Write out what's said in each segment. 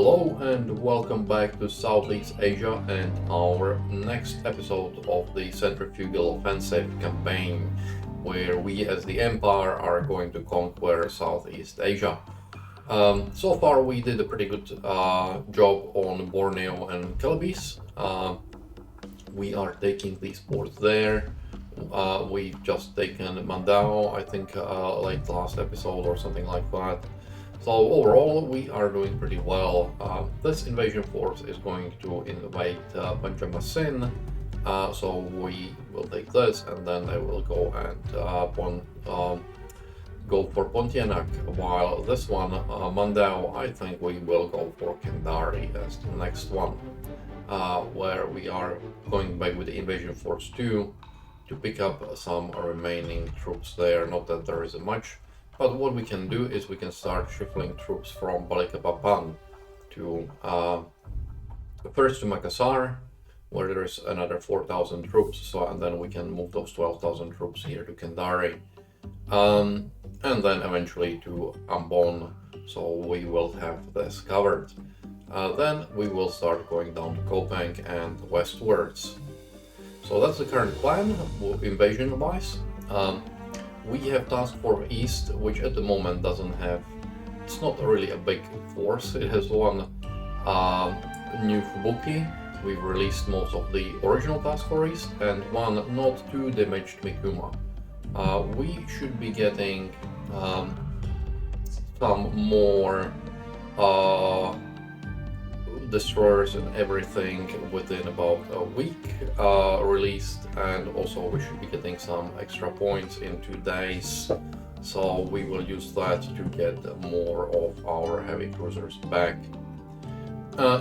Hello and welcome back to Southeast Asia and our next episode of the Centrifugal offensive campaign, where we as the Empire are going to conquer Southeast Asia. So far we did a pretty good job on Borneo and Celebes. We are taking these ports there. We've just taken Mandao, I think like the last episode or something like that. So overall, we are doing pretty well. This invasion force is going to invade Banjarmasin, so we will take this, and then they will go and go for Pontianak. While this one, Mandao, I think we will go for Kendari as the next one, where we are going back with the invasion force 2 to pick up some remaining troops there. Not that there is much. But what we can do is we can start shuffling troops from Balikpapan to first to Makassar, where there is another 4,000 troops. So and then we can move those 12,000 troops here to Kendari, and then eventually to Ambon. So we will have this covered. Then we will start going down to Kopang and westwards. So that's the current plan, invasion-wise. We have Task Force East, which at the moment doesn't have, it's not really a big force. It has one new Fubuki. We've released most of the original Task Force East, and one not too damaged Mikuma. We should be getting some more destroyers and everything within about a week released, and also we should be getting some extra points in 2 days, so we will use that to get more of our heavy cruisers back.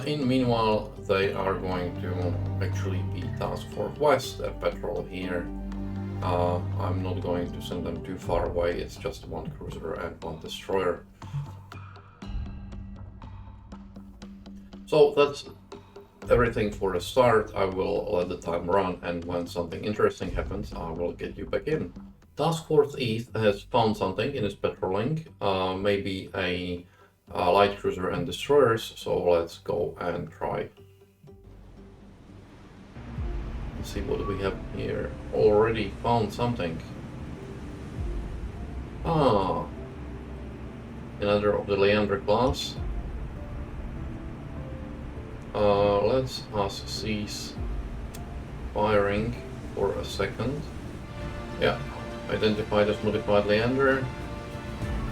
In meanwhile, they are going to actually be Task Force West and patrol here. I'm not going to send them too far away, it's just 1 cruiser and 1 destroyer. So that's everything for the start. I will let the time run, and when something interesting happens, I will get you back in. Task Force East has found something in its patrolling, maybe a light cruiser and destroyers, so let's go and try. Let's see what we have here. Already found something. Another of the Leander class. Let's cease firing for a second. Yeah, identified as modified Leander.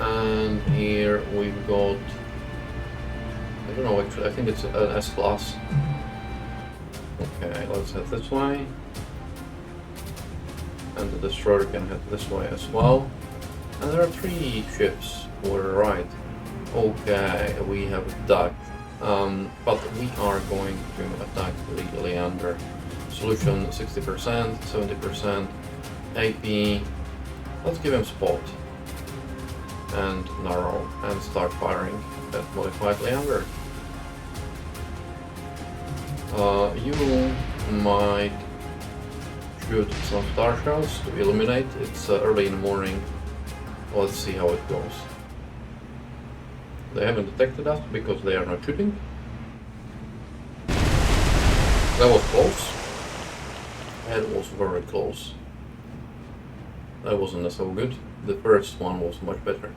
And here we've got, I don't know actually, I think it's an S-class. Okay, let's head this way. And the destroyer can head this way as well. And there are 3 ships, we're right. Okay, we have ducked. But we are going to attack the Leander. Solution 60%, 70%, AP. Let's give him spot and narrow and start firing at modified Leander. You might shoot some star shells to illuminate. It's early in the morning. Let's see how it goes. They haven't detected us because they are not shooting. That was close. That was very close. That wasn't so good. The first one was much better.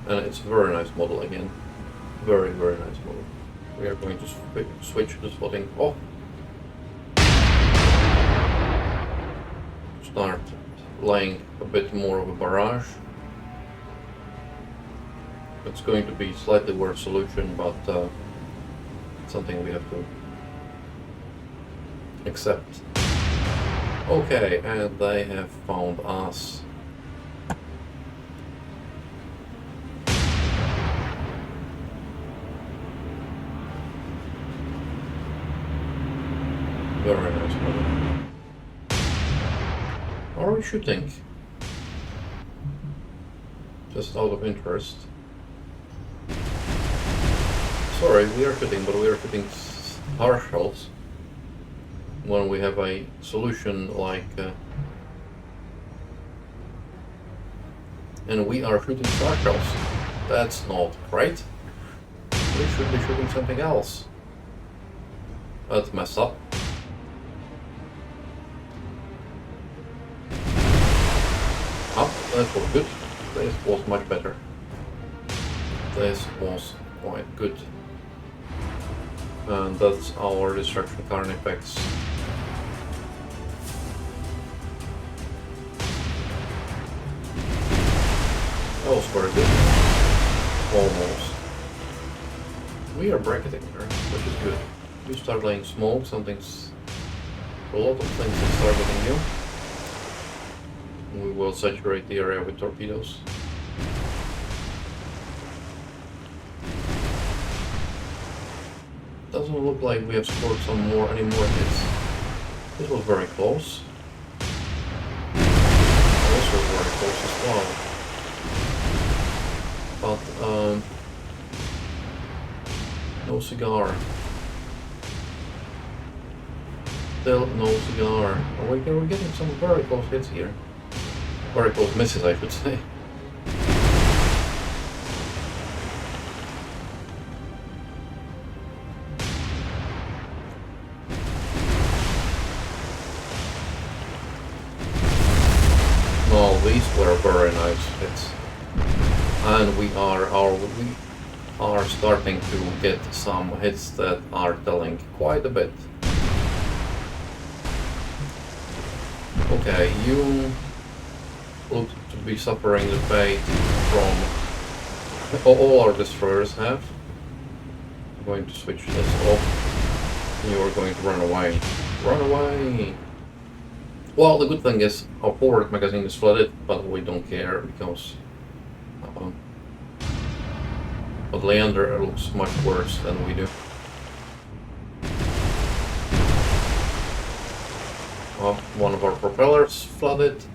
And it's a very nice model again. Very, very nice model. We are going to switch the spotting off. Start laying a bit more of a barrage. It's going to be slightly worse solution, but something we have to accept. Okay, and they have found us. Very nice model. Are we shooting? Just out of interest. Sorry, we are shooting, but we are shooting star shells when we have a solution like and we are shooting star shells. That's not great. We should be shooting something else. That's messed up. Oh, that was good. This was much better. This was quite good. And that's our destruction current effects. That was very good. Almost. We are bracketing her, which is good. You start laying smoke, a lot of things will start getting you. We will saturate the area with torpedoes. Doesn't look like we have scored any more hits. This was very close. Also very close as well. But no cigar. Still no cigar. We're getting some very close hits here. Very close misses, I should say. No, these were very nice hits. And we are starting to get some hits that are telling quite a bit. Okay, you look to be suffering the fate from all our destroyers have. I'm going to switch this off. You are going to run away. Run away! Well, the good thing is our forward magazine is flooded, but we don't care because but Leander looks much worse than we do. One of our propellers flooded.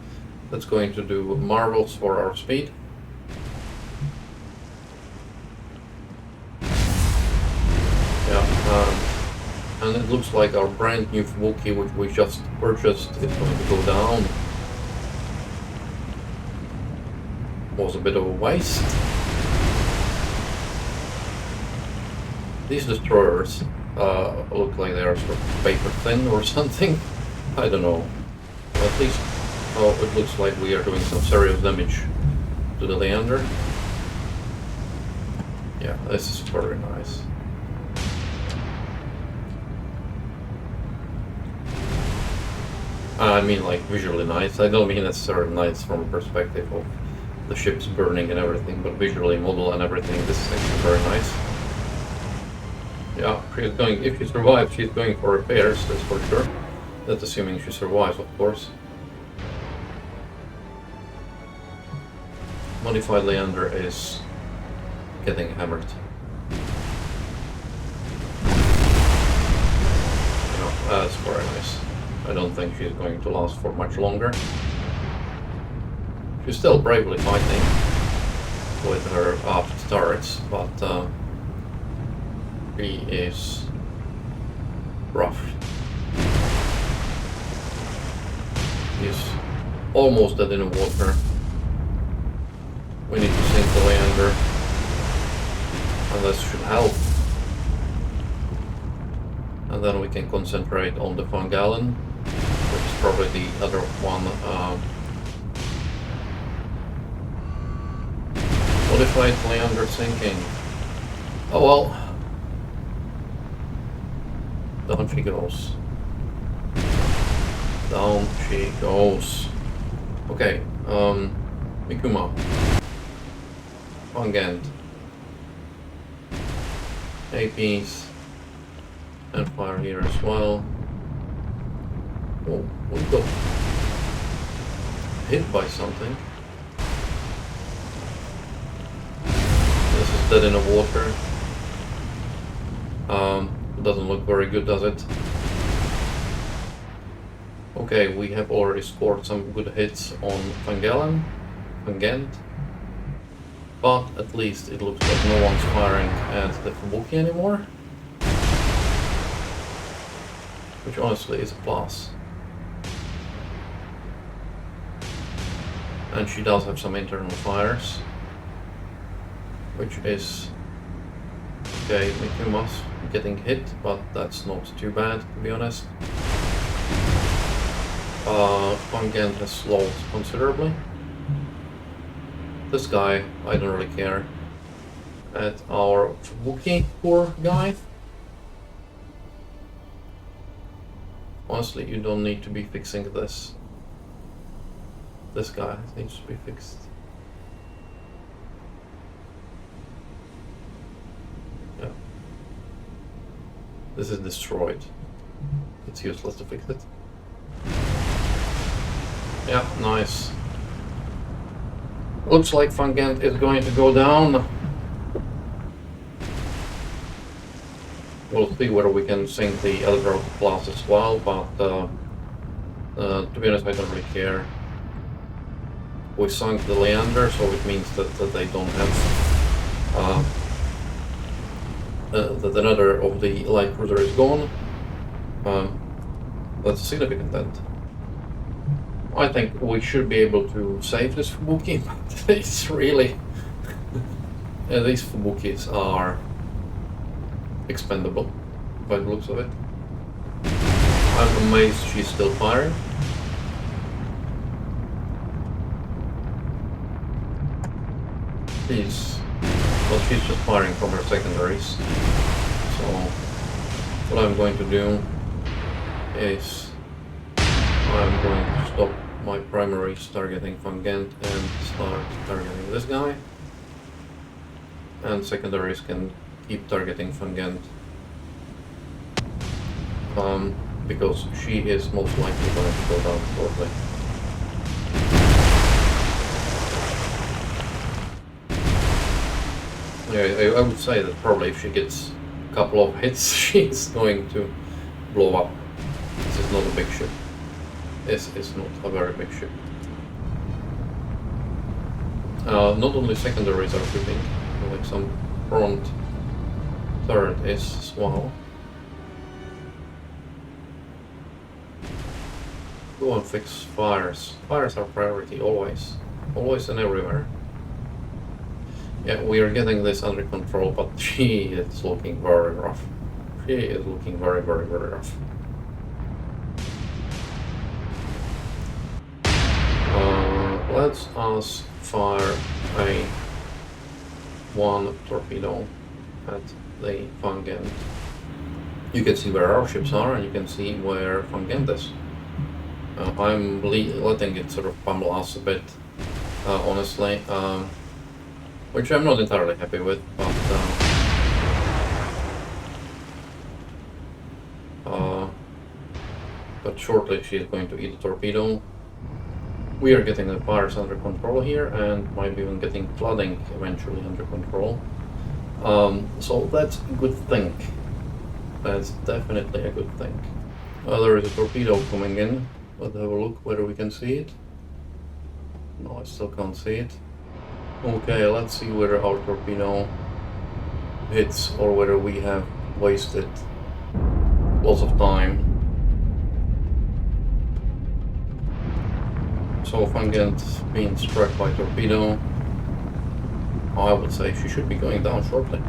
That's going to do marvels for our speed. Yeah, and it looks like our brand new Fubuki, which we just purchased, is going to go down. Was a bit of a waste. These destroyers look like they are sort of paper thin or something. I don't know. At least it looks like we are doing some serious damage to the Leander. Yeah, this is very nice. I mean, like, visually nice. I don't mean necessarily nice from a perspective of the ships burning and everything, but visually, model and everything, this is actually very nice. Yeah, she's going, if she survives, she's going for repairs, that's for sure. That's assuming she survives, of course. Modified Leander is getting hammered. Yeah, that's very nice. I don't think she's going to last for much longer. She's still bravely fighting with her aft turrets, but she is rough. She's almost dead in the water. We need to sink the Leander, and this should help. And then we can concentrate on the Van Galen, which is probably the other one. Modified Leander sinking. Oh well. Down she goes. Down she goes. Okay, Mikuma. Pangent. APs. And fire here as well. Oh, we got hit by something. This is dead in the water. Doesn't look very good, does it? Okay, we have already scored some good hits on Van Gent, but at least it looks like no one's firing at the Fubuki anymore, which honestly is a plus. And she does have some internal fires. which is okay. Mikuma's getting hit, but that's not too bad, to be honest. Fangent has slowed considerably. This guy, I don't really care. At our Fubuki, poor guy. Honestly, you don't need to be fixing this. This guy needs to be fixed. Yeah. This is destroyed. It's useless to fix it. Yeah, nice. Looks like Fangent is going to go down. We'll see whether we can sink the other class as well, but to be honest, I don't really care. We sunk the Leander, so it means that they don't have that another of the light cruiser is gone. That's a significant end. I think we should be able to save this Fubuki, but it's really these Fubukis are expendable by the looks of it. I'm amazed she's still firing. She's just firing from her secondaries. So what I'm going to do is I'm going to stop my primaries targeting Fangent and start targeting this guy. And secondaries can keep targeting Fangent. Because she is most likely going to go down shortly. Yeah, I would say that probably if she gets a couple of hits, she's going to blow up. This is not a big ship. This is not a very big ship. Not only secondaries are shipping, like some front third is as well. Go and fix fires. Fires are priority, always. Always and everywhere. Yeah, we are getting this under control, but she is looking very rough. She is looking very, very, very rough. Let's us fire a one torpedo at the Fangent. You can see where our ships are, and you can see where Fangent is. I'm letting it sort of pummel us a bit, honestly, which I'm not entirely happy with, but shortly she is going to eat a torpedo. We are getting the fires under control here, and might be even getting flooding eventually under control. So that's a good thing. That's definitely a good thing. There is a torpedo coming in. Let's have a look whether we can see it. No, I still can't see it. Okay, let's see whether our torpedo hits or whether we have wasted lots of time. So Fangent being struck by torpedo, I would say she should be going down shortly.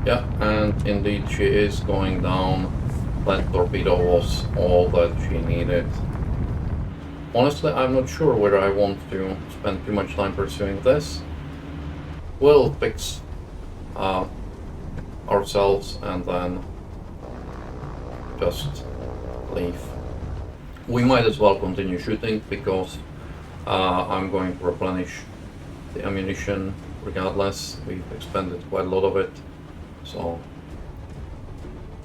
Yeah, and indeed she is going down. That torpedo was all that she needed. Honestly, I'm not sure whether I want to spend too much time pursuing this. We'll fix ourselves and then just leave. We might as well continue shooting because I'm going to replenish the ammunition regardless. We've expended quite a lot of it. So,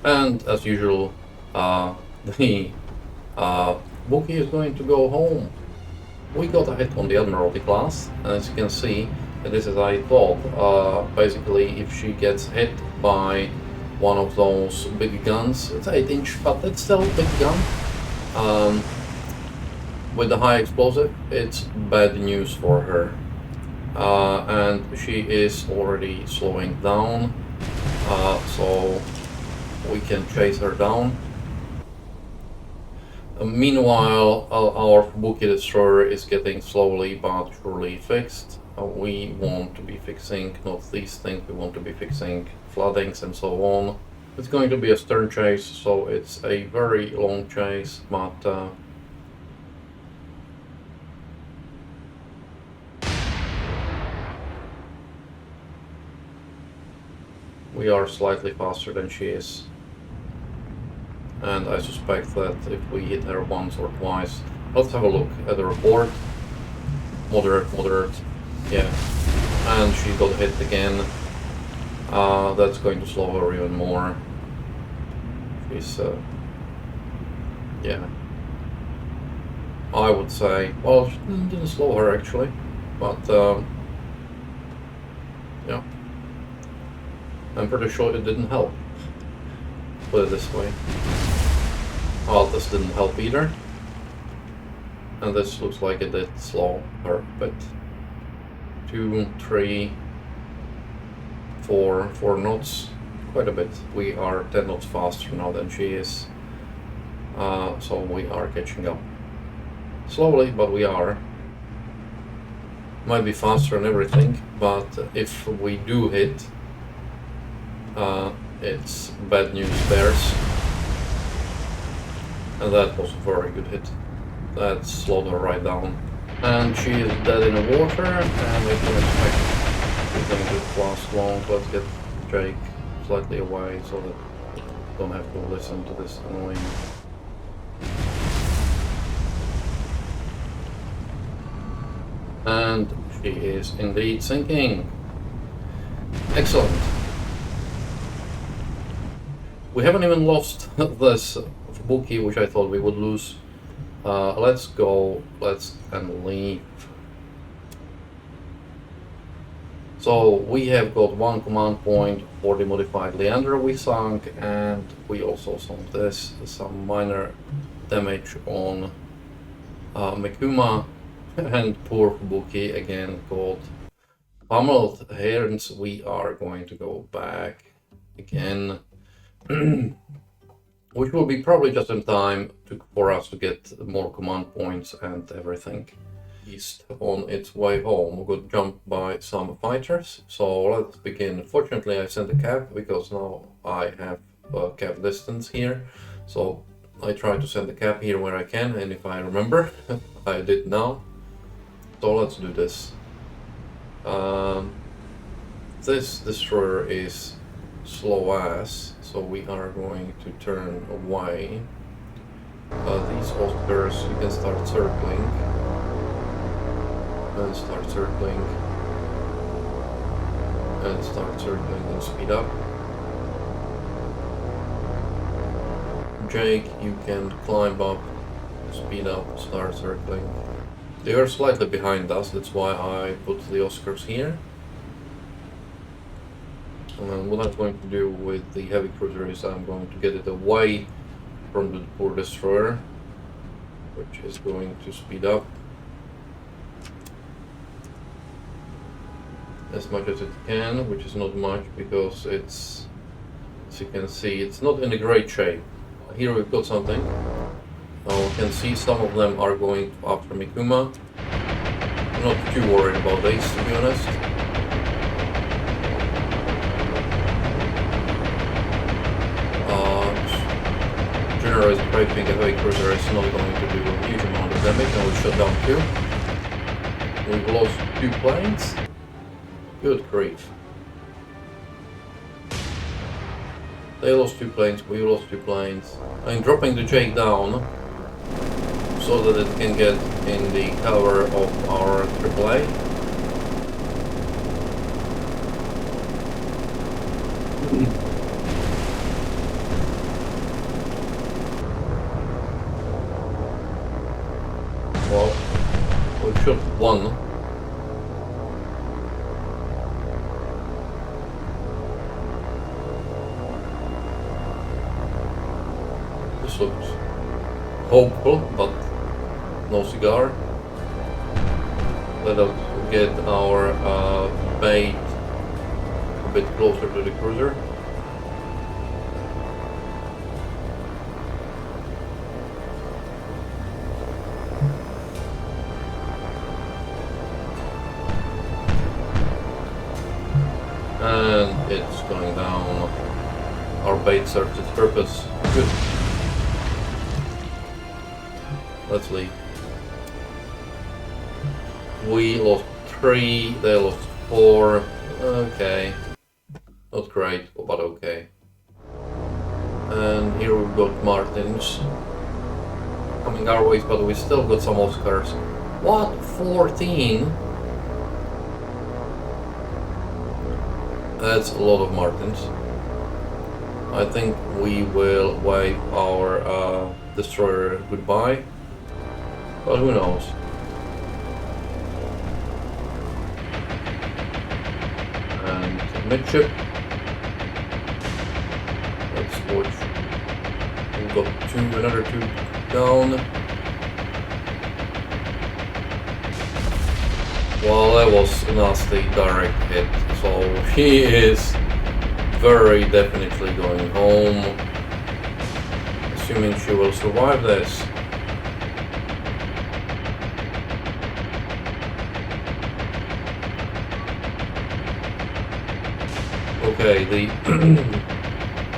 and as usual, the Fubuki is going to go home. We got a hit on the Admiralty class, and as you can see, this is I thought. Basically, if she gets hit by one of those big guns, it's 8-inch, but it's still a big gun. With the high explosive, it's bad news for her. And she is already slowing down. So we can chase her down. Meanwhile, our Fubuki destroyer is getting slowly but surely fixed. We want to be fixing not these things, we want to be fixing floodings and so on. It's going to be a stern chase, so it's a very long chase, but we are slightly faster than she is. And I suspect that if we hit her once or twice, let's have a look at the report. Moderate, yeah. And she got hit again. That's going to slow her even more. She's, yeah. I would say, well, she didn't slow her actually, but, yeah. I'm pretty sure it didn't help. Put it this way. Well, this didn't help either. And this looks like it did slow her a bit. 2, 3, 4 knots. Quite a bit. We are 10 knots faster now than she is. So we are catching up. Slowly, but we are. Might be faster and everything, but if we do hit, it's bad news bears. And that was a very good hit. That slowed her right down. And she is dead in the water, and we can expect she's going to last long. Let's get Jake slightly away so that we don't have to listen to this annoying. And she is indeed sinking. Excellent. We haven't even lost this Fubuki, which I thought we would lose. Let's go, and leave. So we have got 1 command point for the modified Leander we sunk, and we also sunk this, some minor damage on Mikuma, and poor Fubuki again got pummeled. Hence we are going to go back again. Which will be probably just in time for us to get more command points and everything. East on its way home. We got jumped by some fighters, so let's begin. Fortunately I sent a cap because now I have a cap distance here, so I try to send the cap here where I can, and if I remember, I did now. So let's do this. This destroyer is slow ass, so we are going to turn away. These Oscars, you can start circling. And start circling. And start circling and speed up. Jake, you can climb up, speed up, start circling. They are slightly behind us, that's why I put the Oscars here. And what I'm going to do with the heavy cruiser is I'm going to get it away from the poor destroyer, which is going to speed up as much as it can, which is not much because it's, as you can see, it's not in a great shape. Here we've got something. Now we can see some of them are going after Mikuma. I'm not too worried about these, to be honest. General is breaking a heavy cruiser is not going to do a huge amount of damage, and we shut down 2. We've lost 2 planes. Good grief. They lost 2 planes, we lost 2 planes. I'm dropping the Jake down so that it can get in the cover of our AAA. Well, we shot 1. This looks hopeful, but no cigar. Let us get our bait a bit closer to the cruiser. going down. Our bait serves its purpose. Good. Let's leave. We lost 3, they lost 4. Okay. Not great, but okay. And here we've got Martins coming our ways, but we still got some Oscars. What? 14? That's a lot of Martins. I think we will wave our destroyer goodbye, but who knows. And midship. Let's watch. We've got another two down. Well, that was a nasty direct hit, so he is very definitely going home, assuming she will survive this. Okay,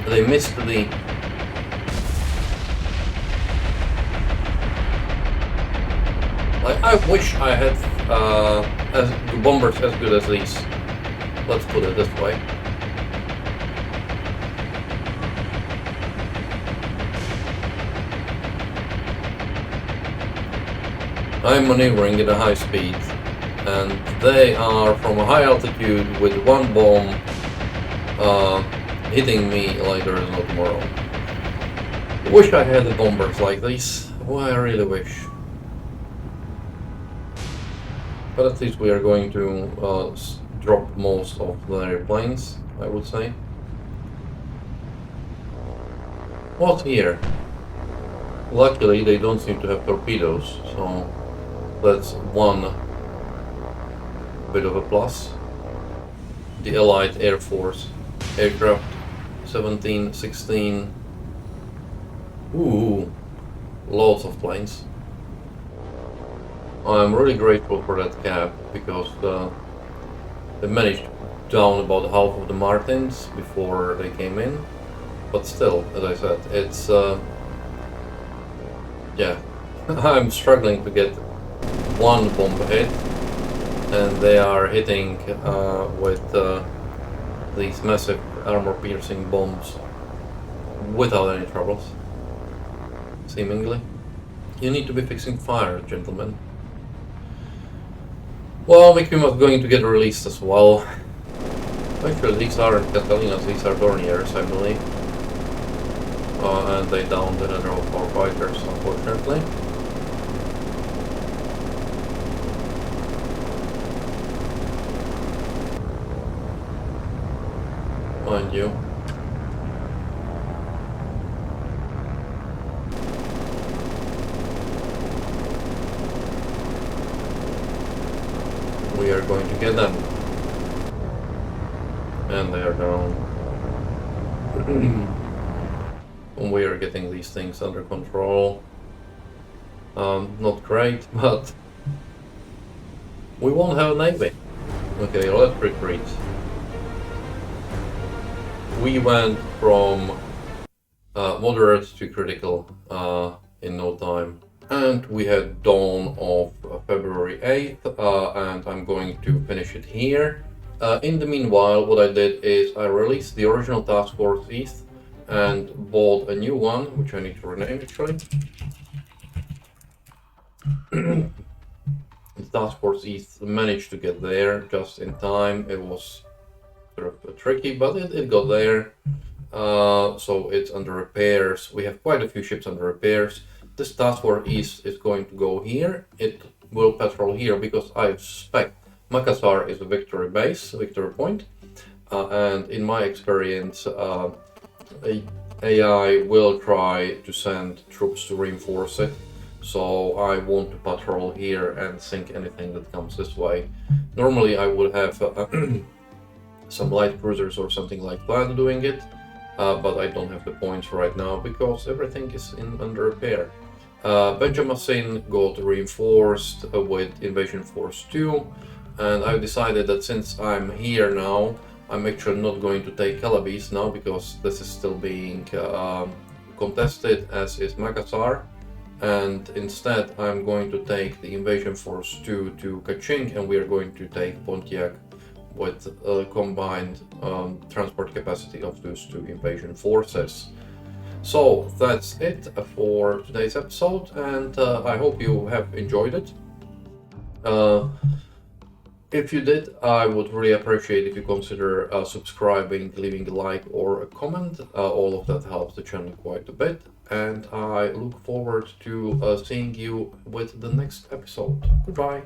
they missed the... I wish I had bombers as good as these. Let's put it this way. I'm maneuvering at a high speed, and they are from a high altitude with one bomb hitting me like there is no tomorrow. I wish I had the bombers like these. Well, I really wish. But at least we are going to drop most of the airplanes, I would say. What's here? Luckily, they don't seem to have torpedoes, so that's one bit of a plus. The Allied Air Force aircraft 17, 16. Ooh, lots of planes. I'm really grateful for that cap because they managed to down about half of the Martins before they came in. But still, as I said, it's yeah, I'm struggling to get one bomb hit, and they are hitting with these massive armor-piercing bombs without any troubles, seemingly. You need to be fixing fire, gentlemen. Well, Mikuma is going to get released as well. Actually, these aren't Catalinas, these are Dorniers, I believe. And they downed another of our fighters, unfortunately. Mind you. We are going to get them. And they are down. We are getting these things under control. Not great, but we won't have a navy. Okay, let's retreat. We went from moderate to critical in no time. And we had dawn of February 8th, and I'm going to finish it here. In the meanwhile, what I did is I released the original Task Force East and bought a new one, which I need to rename actually. The Task Force East managed to get there just in time. It was sort of tricky, but it got there. So it's under repairs. We have quite a few ships under repairs. This Task Force East is going to go here. It will patrol here because I suspect Makassar is a victory base, victory point. And in my experience, AI will try to send troops to reinforce it. So I want to patrol here and sink anything that comes this way. Normally I would have some light cruisers or something like that doing it. But I don't have the points right now because everything is under repair. Benjamin got reinforced with Invasion Force 2, and I've decided that since I'm here now, I'm actually not going to take Calabese now because this is still being contested, as is Makassar, and instead I'm going to take the Invasion Force 2 to Kaching, and we are going to take Pontiac with a combined transport capacity of those two invasion forces. So that's it for today's episode, and I hope you have enjoyed it. If you did, I would really appreciate if you consider subscribing, leaving a like or a comment. All of that helps the channel quite a bit, and I look forward to seeing you with the next episode. Goodbye.